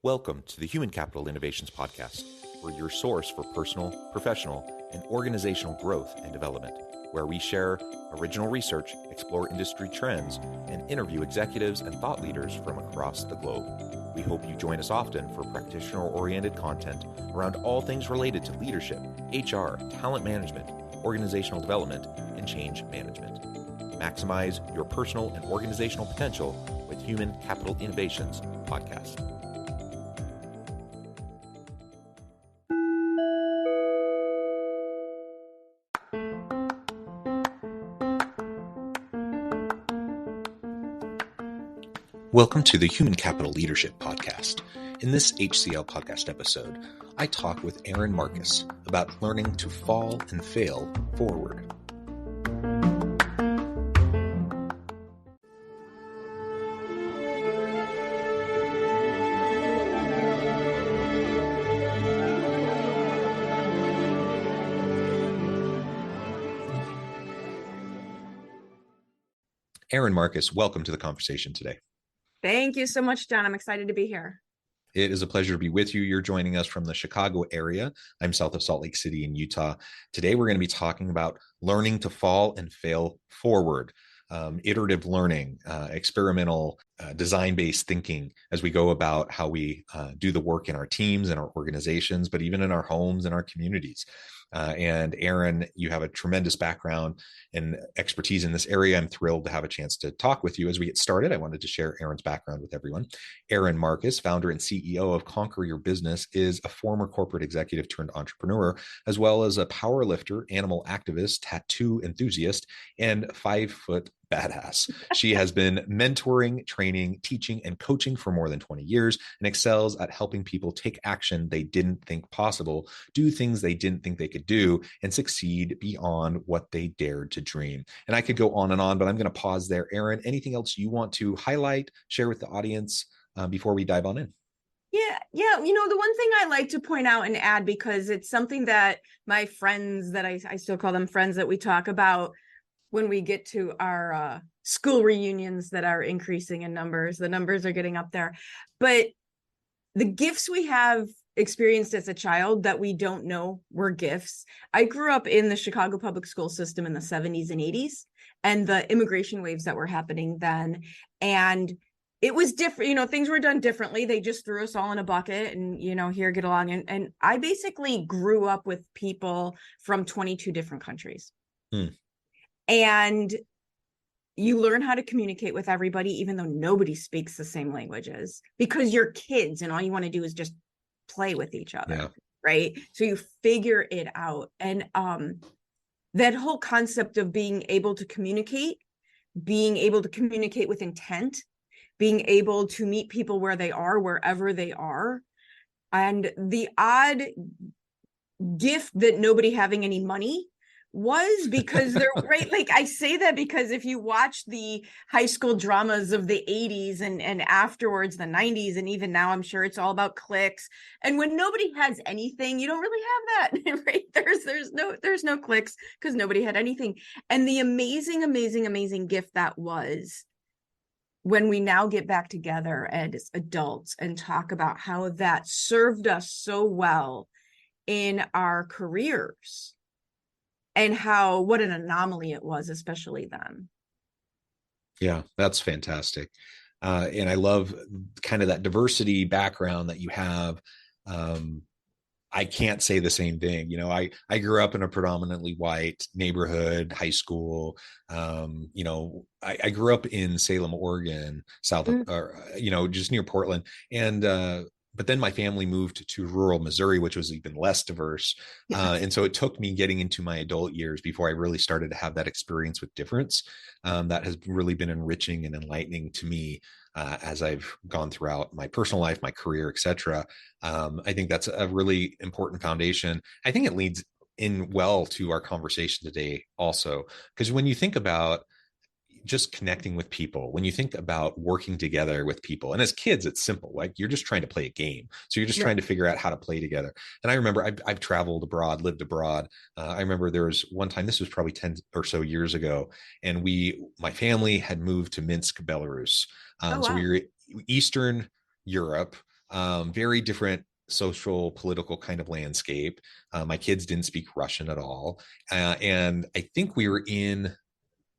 Welcome to the Human Capital Innovations Podcast. We're your source for personal, professional, and organizational growth and development, where we share original research, explore industry trends, and interview executives and thought leaders from across the globe. We hope you join us often for practitioner-oriented content around all things related to leadership, HR, talent management, organizational development, and change management. Maximize your personal and organizational potential with Human Capital Innovations Podcast. Welcome to the Human Capital Leadership Podcast. In this HCL podcast episode, I talk with Erin Marcus about learning to fall and fail forward. Erin Marcus, welcome to the conversation today. Thank you so much, John. I'm excited to be here. It is a pleasure to be with you. You're joining us from the Chicago area. I'm south of Salt Lake City in Utah. Today, we're going to be talking about learning to fall and fail forward, iterative learning, experimental, design-based thinking as we go about how we do the work in our teams and our organizations, but even in our homes and our communities. And Erin, you have a tremendous background and expertise in this area. I'm thrilled to have a chance to talk with you. As we get started, I wanted to share Erin's background with everyone. Erin Marcus, founder and CEO of Conquer Your Business, is a former corporate executive turned entrepreneur, as well as a powerlifter, animal activist, tattoo enthusiast, and 5-foot badass. She has been mentoring, training, teaching, and coaching for more than 20 years and excels at helping people take action they didn't think possible, do things they didn't think they could do, and succeed beyond what they dared to dream. And I could go on, but I'm going to pause there. Erin, anything else you want to highlight, share with the audience before we dive on in? Yeah. You know, the one thing I like to point out and add, because it's something that my friends that I still call them friends that we talk about when we get to our school reunions that are increasing in numbers. The numbers are getting up there. But the gifts we have experienced as a child that we don't know were gifts. I grew up in the Chicago public school system in the 70s and 80s and the immigration waves that were happening then. And it was different, you know, things were done differently. They just threw us all in a bucket and, you know, here, get along. And I basically grew up with people from 22 different countries. And you learn how to communicate with everybody, even though nobody speaks the same languages, because you're kids and all you want to do is just play with each other. Right. So you figure it out. And that whole concept of being able to communicate with intent, being able to meet people where they are, wherever they are. And the odd gift that nobody having any money was, because they're right. Like I say that because if you watch the high school dramas of the 80s and afterwards the 90s, and even now, I'm sure it's all about clicks. And when nobody has anything, you don't really have that, right? There's no clicks because nobody had anything. And the amazing gift that was when we now get back together as adults and talk about how that served us so well in our careers. And what an anomaly it was, especially then. Yeah, that's fantastic. And I love kind of that diversity background that you have. I can't say the same thing. You know, I grew up in a predominantly white neighborhood, high school. You know, I grew up in Salem, Oregon, south of, you know, just near Portland. And, but then my family moved to rural Missouri, which was even less diverse. And so it took me getting into my adult years before I really started to have that experience with difference. That has really been enriching and enlightening to me as I've gone throughout my personal life, my career, et cetera. I think that's a really important foundation. I think it leads in well to our conversation today also, because when you think about just connecting with people, when you think about working together with people, and as kids, it's simple, like you're just trying to play a game. So you're just trying to figure out how to play together. And I remember I've traveled abroad, lived abroad. I remember there was one time, this was probably 10 or so years ago, and my family had moved to Minsk, Belarus. So we were Eastern Europe, very different social political kind of landscape. My kids didn't speak Russian at all. And I think we were in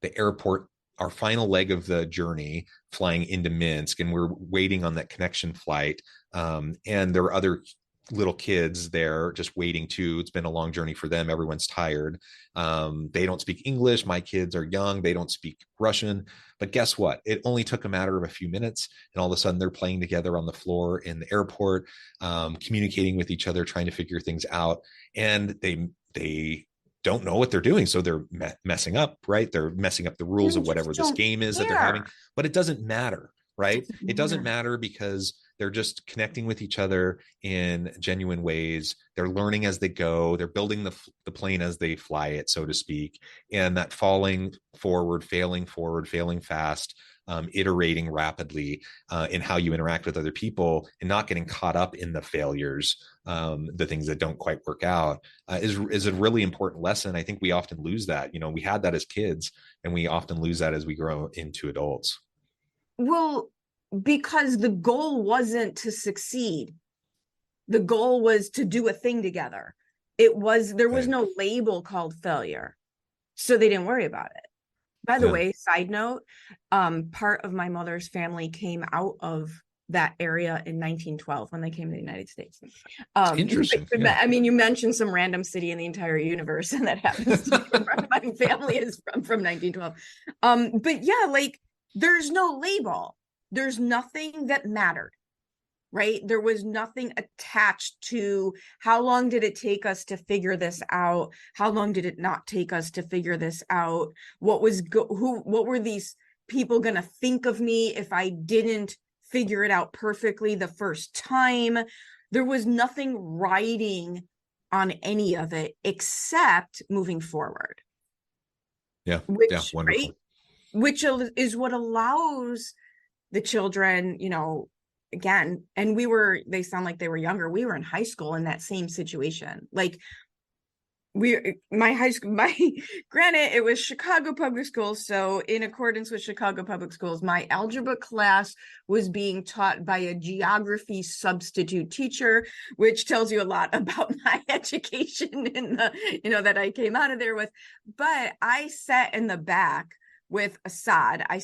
the airport, our final leg of the journey, flying into Minsk, and we're waiting on that connection flight. And there were other little kids there just waiting too. It's been a long journey for them. Everyone's tired. They don't speak English. My kids are young. They don't speak Russian. But guess what? It only took a matter of a few minutes, and all of a sudden they're playing together on the floor in the airport, communicating with each other, trying to figure things out. And they don't know what they're doing, so they're messing up, right? They're messing up the rules of whatever this game is that they're having. But it doesn't matter, right? It doesn't matter, because they're just connecting with each other in genuine ways. They're learning as they go. They're building the plane as they fly it, so to speak. And that falling forward, failing fast, iterating rapidly in how you interact with other people, and not getting caught up in the failures, the things that don't quite work out, is a really important lesson. I think we often lose that. We had that as kids, and we often lose that as we grow into adults. Well, because the goal wasn't to succeed. The goal was to do a thing together. There was no label called failure, so they didn't worry about it. By the way, side note, part of my mother's family came out of that area in 1912 when they came to the United States. Interesting. I mean, you mentioned some random city in the entire universe, and that happens to be where my family is from 1912. But yeah, like, there's no label. There's nothing that mattered, right? There was nothing attached to how long did it take us to figure this out? How long did it not take us to figure this out? What were these people going to think of me if I didn't figure it out perfectly the first time? There was nothing riding on any of it except moving forward. Yeah. Wonderful. Right? Which is what allows the children, again, and they sound like they were younger. We were in high school in that same situation. Like, my high school, granted, it was Chicago public schools. So in accordance with Chicago public schools, my algebra class was being taught by a geography substitute teacher, which tells you a lot about my education in that I came out of there with. But I sat in the back with Assad. I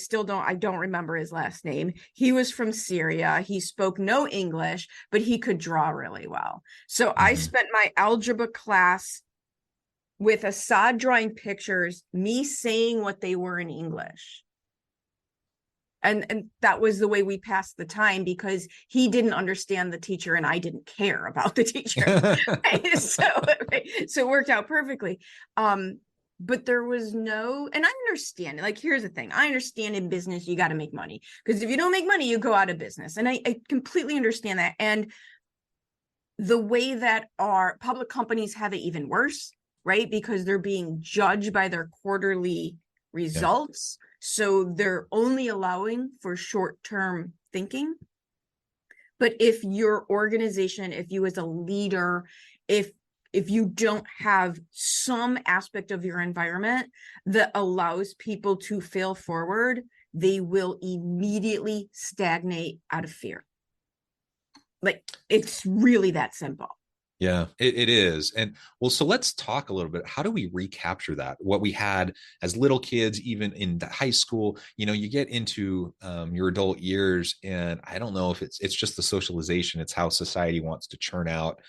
don't remember his last name. He was from Syria. He spoke no English, but he could draw really well. So I spent my algebra class with Assad drawing pictures, me saying what they were in English. And that was the way we passed the time, because he didn't understand the teacher and I didn't care about the teacher. Right? So it worked out perfectly. But there was no, and I understand, like, here's the thing. I understand in business, you got to make money, because if you don't make money, you go out of business. And I completely understand that. And the way that our public companies have it even worse, right? Because they're being judged by their quarterly results. Yeah. So they're only allowing for short-term thinking. But if your organization, if you as a leader, if you don't have some aspect of your environment that allows people to fail forward, they will immediately stagnate out of fear. Like, it's really that simple. Yeah, it is. And well, so let's talk a little bit. How do we recapture that? What we had as little kids, even in high school, you get into your adult years, and I don't know if it's just the socialization. It's how society wants to churn out,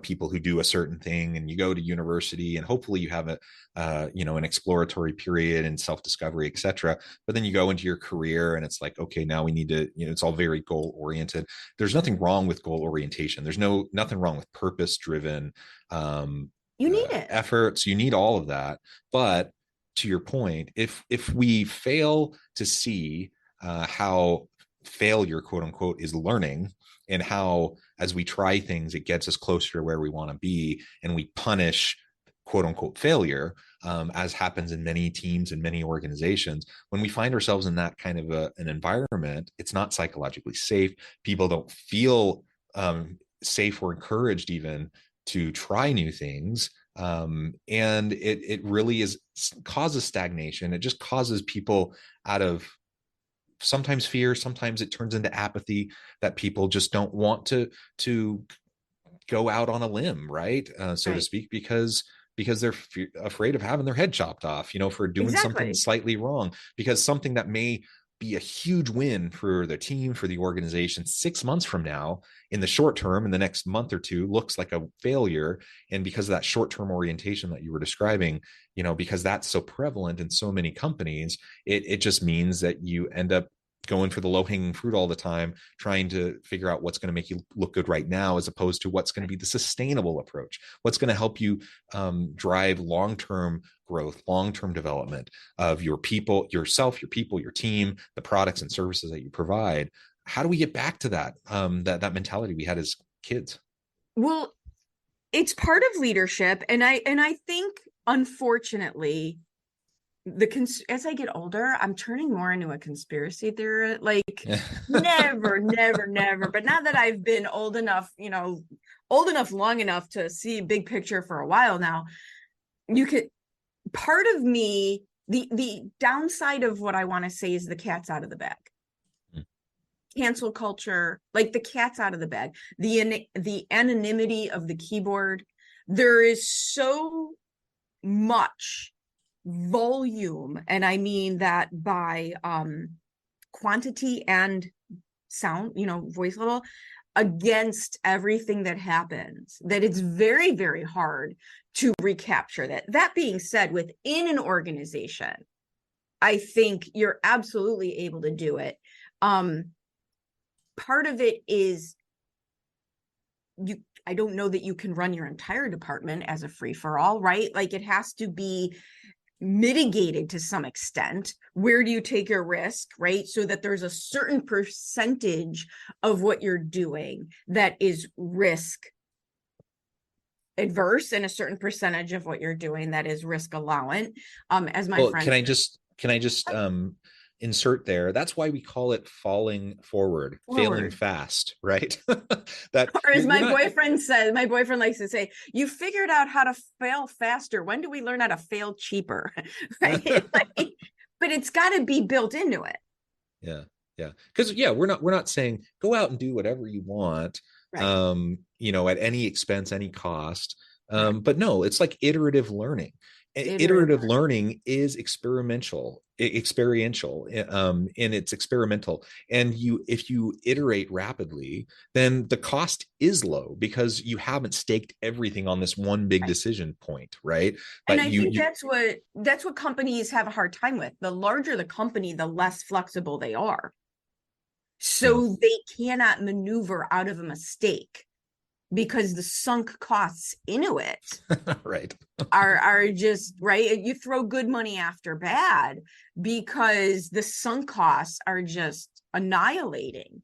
people who do a certain thing, and you go to university and hopefully you have an exploratory period and self-discovery, et cetera. But then you go into your career and it's like, okay, now we need to, it's all very goal oriented. There's nothing wrong with goal orientation. There's nothing wrong with purpose driven you need it efforts. You need all of that. But to your point, if we fail to see how failure, quote unquote, is learning, and how as we try things, it gets us closer to where we want to be, and we punish, quote unquote, failure, as happens in many teams and many organizations, when we find ourselves in that kind of an environment, it's not psychologically safe. People don't feel safe or encouraged even to try new things. And it really causes stagnation. It just causes people out of sometimes fear, sometimes it turns into apathy, that people just don't want to go out on a limb, right? So to Right. speak, because they're afraid of having their head chopped off, for doing something Exactly. slightly wrong, because something that may be a huge win for the team, for the organization 6 months from now, in the short term, in the next month or two, looks like a failure. And because of that short-term orientation that you were describing, because that's so prevalent in so many companies, it just means that you end up going for the low-hanging fruit all the time, trying to figure out what's going to make you look good right now, as opposed to what's going to be the sustainable approach, what's going to help you drive long-term growth, long-term development of your people, yourself, your people, your team, the products and services that you provide. How do we get back to that mentality we had as kids? Well, it's part of leadership, and I think, unfortunately, as I get older, I'm turning more into a conspiracy theorist. Like, never, never. But now that I've been old enough, long enough to see big picture for a while now, part of me, the downside of what I want to say is the cat's out of the bag. Cancel culture, like the cat's out of the bag. The anonymity of the keyboard. There is so much volume, and I mean that by quantity and sound, voice level, against everything that happens, that it's very, very hard to recapture that. That being said, within an organization, I think you're absolutely able to do it. Part of it is I don't know that you can run your entire department as a free-for-all, right? Like, it has to be mitigated to some extent. Where do you take your risk, right? So that there's a certain percentage of what you're doing that is risk adverse, and a certain percentage of what you're doing that is risk allowant. As my friend, can I just insert there? That's why we call it falling forward, failing fast, right? That or as you're my not... boyfriend says, my boyfriend likes to say, you figured out how to fail faster. When do we learn how to fail cheaper? Right? But it's got to be built into it. Yeah. Because we're not saying go out and do whatever you want, Right. At any expense, any cost. Right. But no, it's like iterative learning. Iterative learning is experiential, and it's experimental. And if you iterate rapidly, then the cost is low, because you haven't staked everything on this one big decision point, right? But and I think that's what companies have a hard time with. The larger the company, the less flexible they are. So they cannot maneuver out of a mistake, because the sunk costs into it right are just right. You throw good money after bad, because the sunk costs are just annihilating.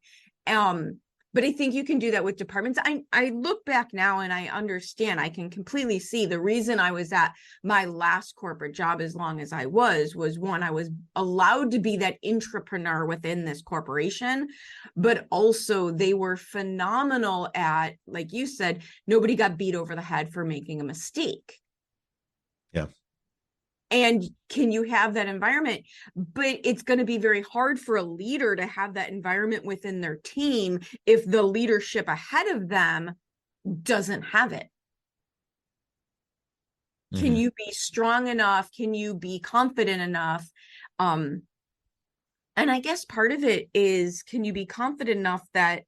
But I think you can do that with departments. I look back now and I understand. I can completely see the reason I was at my last corporate job as long as I was one, I was allowed to be that entrepreneur within this corporation, but also they were phenomenal at, like you said, nobody got beat over the head for making a mistake. Yeah. And can you have that environment? But it's going to be very hard for a leader to have that environment within their team if the leadership ahead of them doesn't have it. Mm-hmm. Can you be strong enough? Can you be confident enough? And I guess part of it is, can you be confident enough that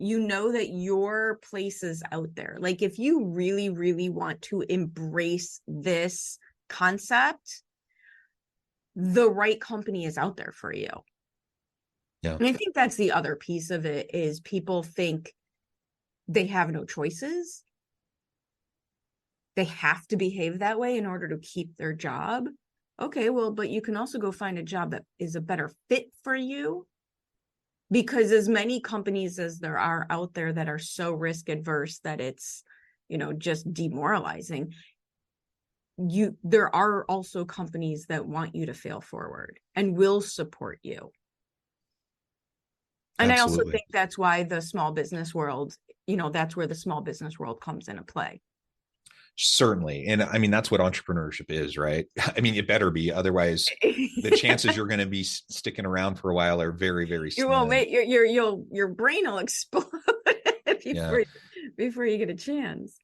you know that your place is out there? Like, if you really, really want to embrace this concept, the right company is out there for you. Yeah. And I think that's the other piece of it, is people think they have no choices. They have to behave that way in order to keep their job. Okay, well, but you can also go find a job that is a better fit for you, because as many companies as there are out there that are so risk adverse that it's, just demoralizing. There are also companies that want you to fail forward and will support you. And absolutely. I also think that's why the small business world, that's where the small business world comes into play. Certainly. And I mean, that's what entrepreneurship is, right? I mean, it better be. Otherwise, the chances you're going to be sticking around for a while are very, very You will slim. make your brain will explode Yeah. before you get a chance.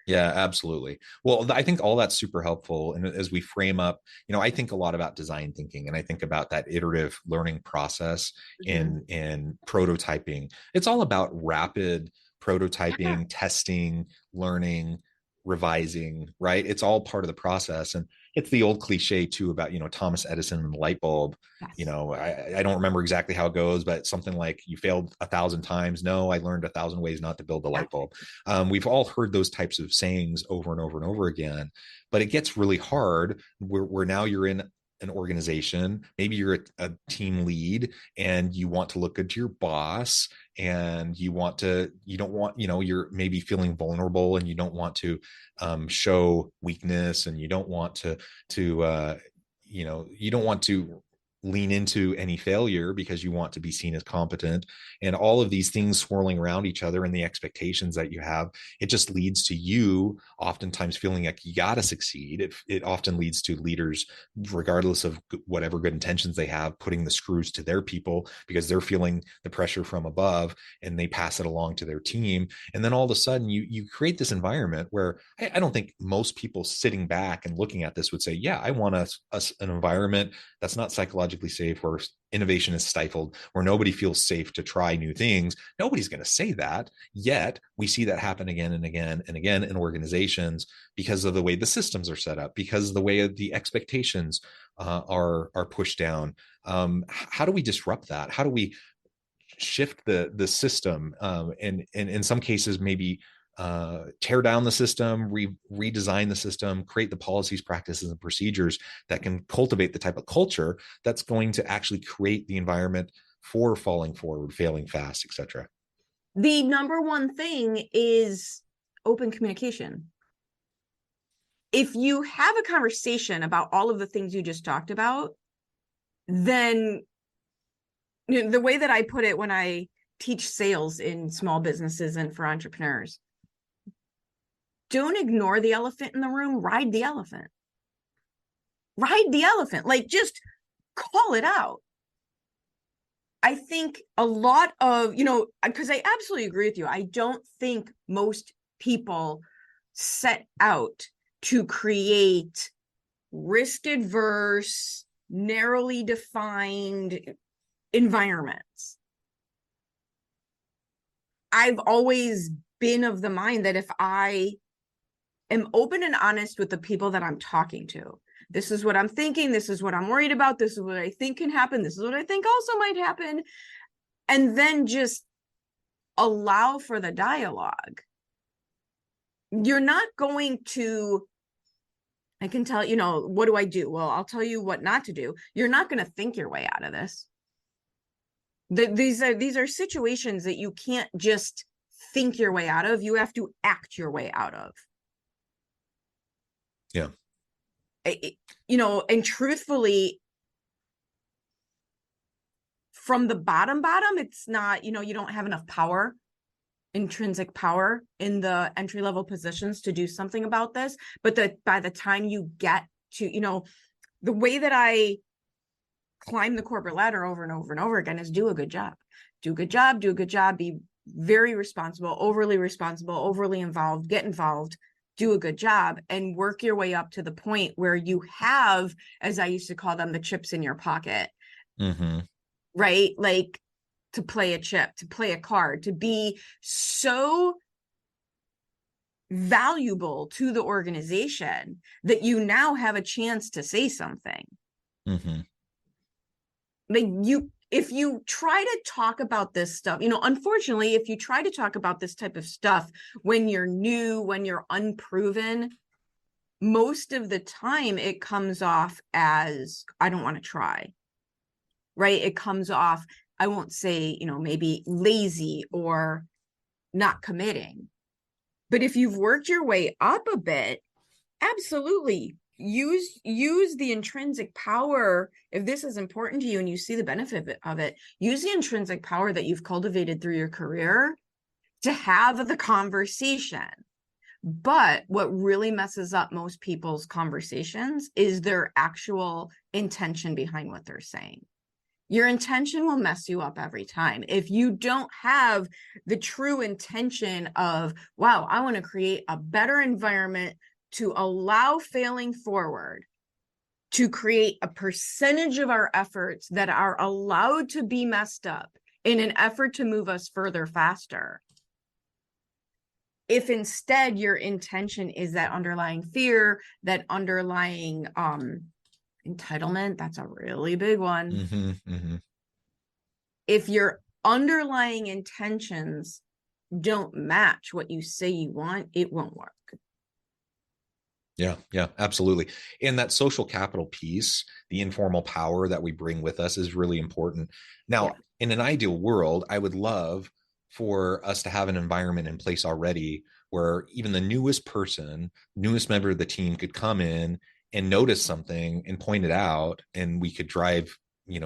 Yeah, absolutely. Well, I think all that's super helpful. And as we frame up, I think a lot about design thinking, and I think about that iterative learning process in prototyping. It's all about rapid prototyping, testing, learning, revising, right? It's all part of the process. And it's the old cliche too about, Thomas Edison and the light bulb. Yes. I don't remember exactly how it goes, but something like, you failed 1,000 times. No, I learned 1,000 ways not to build a light bulb. We've all heard those types of sayings over and over and over again, but it gets really hard where now you're in an organization, maybe you're a team lead, and you want to look good to your boss, and you don't want, you're maybe feeling vulnerable, and you don't want to show weakness, and you don't want to you don't want to lean into any failure because you want to be seen as competent, and all of these things swirling around each other and the expectations that you have. It just leads to you oftentimes feeling like you got to succeed. It often leads to leaders, regardless of whatever good intentions they have, putting the screws to their people because they're feeling the pressure from above, and they pass it along to their team. And then all of a sudden you create this environment where I don't think most people sitting back and looking at this would say, yeah, I want an environment that's not psychologically safe, where innovation is stifled, where nobody feels safe to try new things. Nobody's going to say that. Yet we see that happen again and again and again in organizations because of the way the systems are set up, because of the way the expectations are pushed down. How do we disrupt that? How do we shift the system, and in some cases maybe tear down the system, redesign the system, create the policies, practices, and procedures that can cultivate the type of culture that's going to actually create the environment for falling forward, failing fast, etc. The number one thing is open communication. If you have a conversation about all of the things you just talked about, then the way that I put it when I teach sales in small businesses and for entrepreneurs, don't ignore the elephant in the room, ride the elephant. Ride the elephant, like just call it out. I think a lot of, because I absolutely agree with you. I don't think most people set out to create risk adverse, narrowly defined environments. I've always been of the mind that if I am open and honest with the people that I'm talking to, this is what I'm thinking, this is what I'm worried about, this is what I think can happen, this is what I think also might happen, and then just allow for the dialogue, you're not going to, I can tell, what do I do? Well, I'll tell you what not to do. You're not going to think your way out of this. These are situations that you can't just think your way out of. You have to act your way out of. Yeah. And truthfully, from the bottom, it's not, you don't have enough power, intrinsic power in the entry-level positions to do something about this. But by the time you get to, the way that I climb the corporate ladder over and over and over again is do a good job, be very responsible, overly involved, get involved, do a good job, and work your way up to the point where you have, as I used to call them, the chips in your pocket, right? Like to play a chip, to play a card, to be so valuable to the organization that you now have a chance to say something. Like if you try to talk about this stuff, unfortunately, if you try to talk about this type of stuff when you're new, when you're unproven, most of the time it comes off as, I don't want to try, right? It comes off, I won't say, maybe lazy or not committing. But if you've worked your way up a bit, absolutely use the intrinsic power. If this is important to you and you see the benefit of it, use the intrinsic power that you've cultivated through your career to have the conversation. But what really messes up most people's conversations is their actual intention behind what they're saying. Your intention will mess you up every time. If you don't have the true intention of, wow, I want to create a better environment to allow failing forward, to create a percentage of our efforts that are allowed to be messed up in an effort to move us further faster. If instead your intention is that underlying fear, that underlying entitlement, that's a really big one. Mm-hmm, mm-hmm. If your underlying intentions don't match what you say you want, it won't work. Yeah, absolutely. And that social capital piece, the informal power that we bring with us is really important. Now, in an ideal world, I would love for us to have an environment in place already where even the newest person, newest member of the team could come in and notice something and point it out, and we could drive,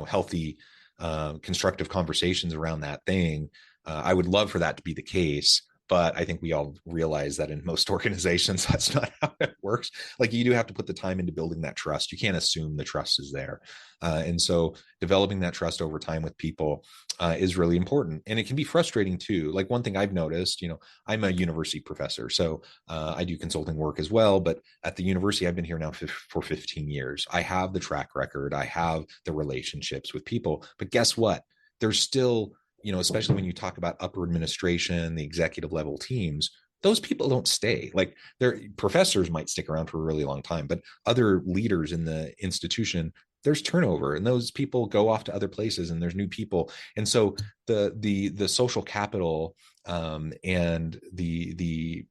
healthy, constructive conversations around that thing. I would love for that to be the case. But I think we all realize that in most organizations, that's not how it works. Like, you do have to put the time into building that trust. You can't assume the trust is there. And so developing that trust over time with people is really important. And it can be frustrating too. Like, one thing I've noticed, I'm a university professor, so I do consulting work as well. But at the university, I've been here now for 15 years. I have the track record. I have the relationships with people. But guess what? There's still, especially when you talk about upper administration, the executive level teams, those people don't stay. Like, their professors might stick around for a really long time, but other leaders in the institution, there's turnover, and those people go off to other places, and there's new people. And so the social capital and the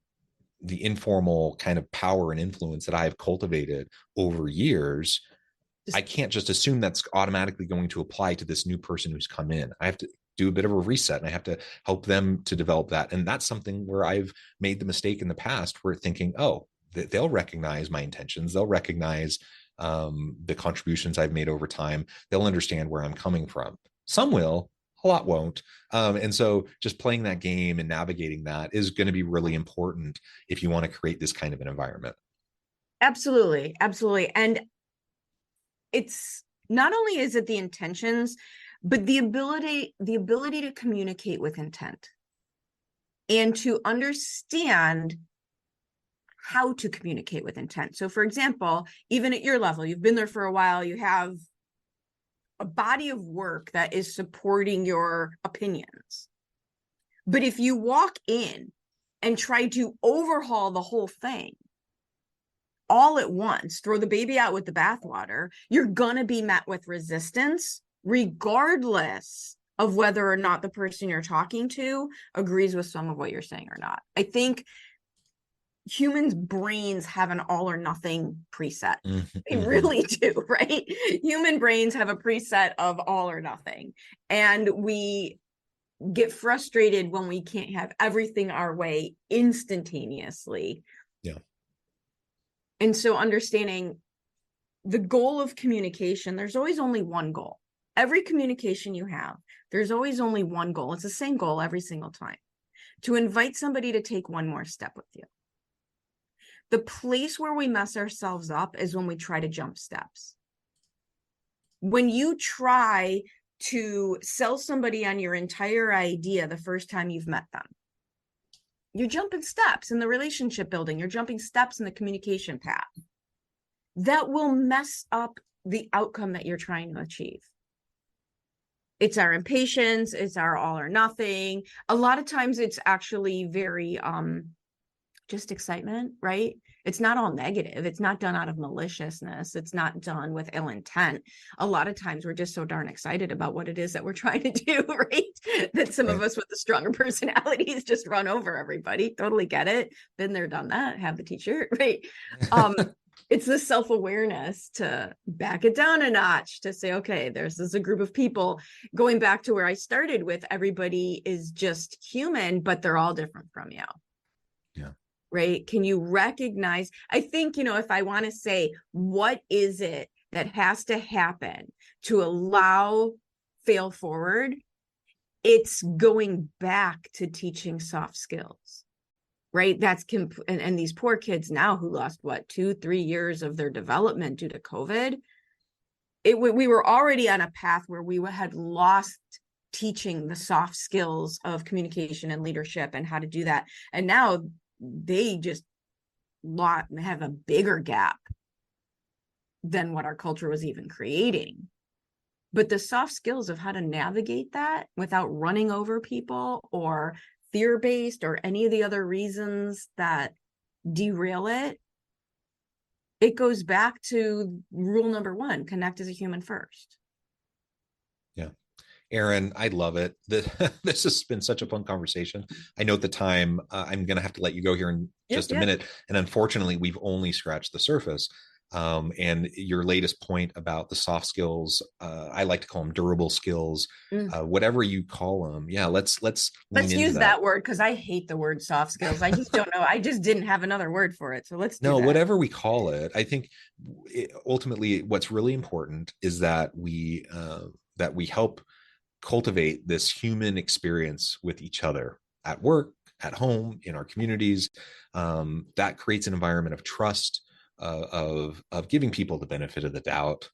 informal kind of power and influence that I've cultivated over years, I can't just assume that's automatically going to apply to this new person who's come in. I have to do a bit of a reset, and I have to help them to develop that. And that's something where I've made the mistake in the past, where thinking, oh, they'll recognize my intentions. They'll recognize the contributions I've made over time. They'll understand where I'm coming from. Some will, a lot won't. And so just playing that game and navigating that is going to be really important if you want to create this kind of an environment. Absolutely. And it's not only is it the intentions, but the ability to communicate with intent and to understand how to communicate with intent. So, for example, even at your level, you've been there for a while, you have a body of work that is supporting your opinions. But if you walk in and try to overhaul the whole thing all at once, throw the baby out with the bathwater, you're going to be met with resistance, regardless of whether or not the person you're talking to agrees with some of what you're saying or not. I think humans' brains have an all or nothing preset. Mm-hmm. They really do, right? Human brains have a preset of all or nothing. And we get frustrated when we can't have everything our way instantaneously. Yeah. And so understanding the goal of communication, there's always only one goal. Every communication you have, there's always only one goal. It's the same goal every single time: to invite somebody to take one more step with you. The place where we mess ourselves up is when we try to jump steps. When you try to sell somebody on your entire idea the first time you've met them, you're jumping steps in the relationship building. You're jumping steps in the communication path. That will mess up the outcome that you're trying to achieve. It's our impatience. It's our all or nothing. A lot of times it's actually very just excitement, right? It's not all negative. It's not done out of maliciousness. It's not done with ill intent. A lot of times we're just so darn excited about what it is that we're trying to do, right? That some of us with the stronger personalities just run over everybody. Totally get it. Been there, done that. Have the t-shirt, right? It's the self-awareness to back it down a notch, to say, okay, there's a group of people. Going back to where I started with, everybody is just human, but they're all different from you. Yeah. Right? Can you recognize? I think, if I want to say, what is it that has to happen to allow fail forward? It's going back to teaching soft skills. right? And these poor kids now who lost 2-3 years of their development due to COVID. We were already on a path where we had lost teaching the soft skills of communication and leadership and how to do that. And now they just have a bigger gap than what our culture was even creating. But the soft skills of how to navigate that without running over people or fear-based or any of the other reasons that derail it, it goes back to rule number 1, connect as a human first. Yeah. Erin, I love it. This has been such a fun conversation. I know at the time I'm going to have to let you go here in just a minute. And unfortunately, we've only scratched the surface. And your latest point about the soft skills, I like to call them durable skills, whatever you call them. Yeah, let's use that word, because I hate the word soft skills. I just don't know. I just didn't have another word for it. So let's do that. Whatever we call it. I think ultimately what's really important is that we help cultivate this human experience with each other at work, at home, in our communities. That creates an environment of trust, of giving people the benefit of the doubt,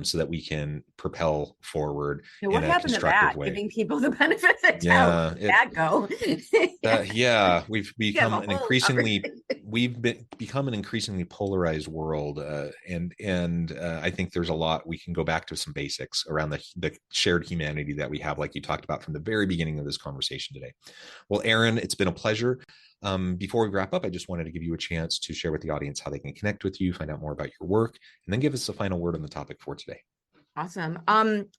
so that we can propel forward in a constructive way. Giving people the benefit of the doubt. That go. We've become an increasingly polarized world, and I think there's a lot we can go back to some basics around the shared humanity that we have, like you talked about from the very beginning of this conversation today. Well, Erin, it's been a pleasure. Before we wrap up, I just wanted to give you a chance to share with the audience how they can connect with you, find out more about your work, and then give us a final word on the topic for today. Awesome.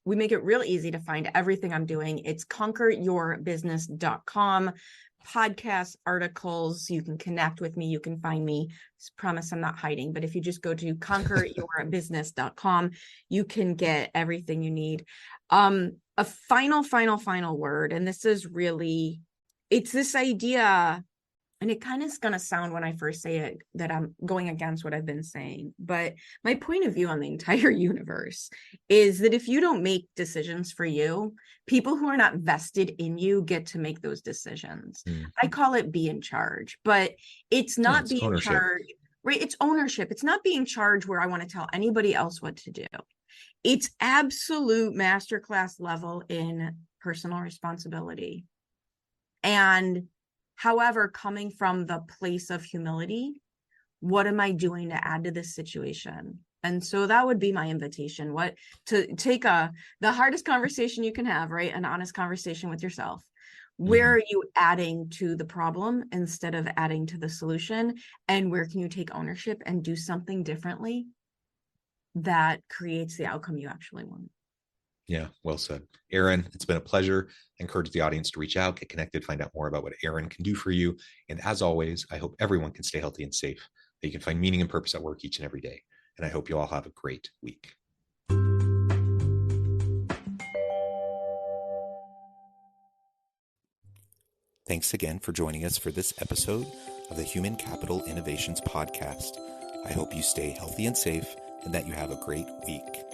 We make it real easy to find everything I'm doing. It's conqueryourbusiness.com. Podcasts, articles, you can connect with me. You can find me. I promise I'm not hiding, but if you just go to conqueryourbusiness.com, you can get everything you need. A final word, and this is really, it's this idea, and it kind of is going to sound when I first say it that I'm going against what I've been saying. But my point of view on the entire universe is that if you don't make decisions for you, people who are not vested in you get to make those decisions. I call it be in charge, but it's not being in charge, right? It's ownership. It's not being charged where I want to tell anybody else what to do. It's absolute masterclass level in personal responsibility. And however, coming from the place of humility, what am I doing to add to this situation? And so that would be my invitation. To take the hardest conversation you can have, right? An honest conversation with yourself. Where are you adding to the problem instead of adding to the solution? And where can you take ownership and do something differently that creates the outcome you actually want? Yeah, well said. Erin, it's been a pleasure. I encourage the audience to reach out, get connected, find out more about what Erin can do for you. And as always, I hope everyone can stay healthy and safe, that you can find meaning and purpose at work each and every day. And I hope you all have a great week. Thanks again for joining us for this episode of the Human Capital Innovations Podcast. I hope you stay healthy and safe and that you have a great week.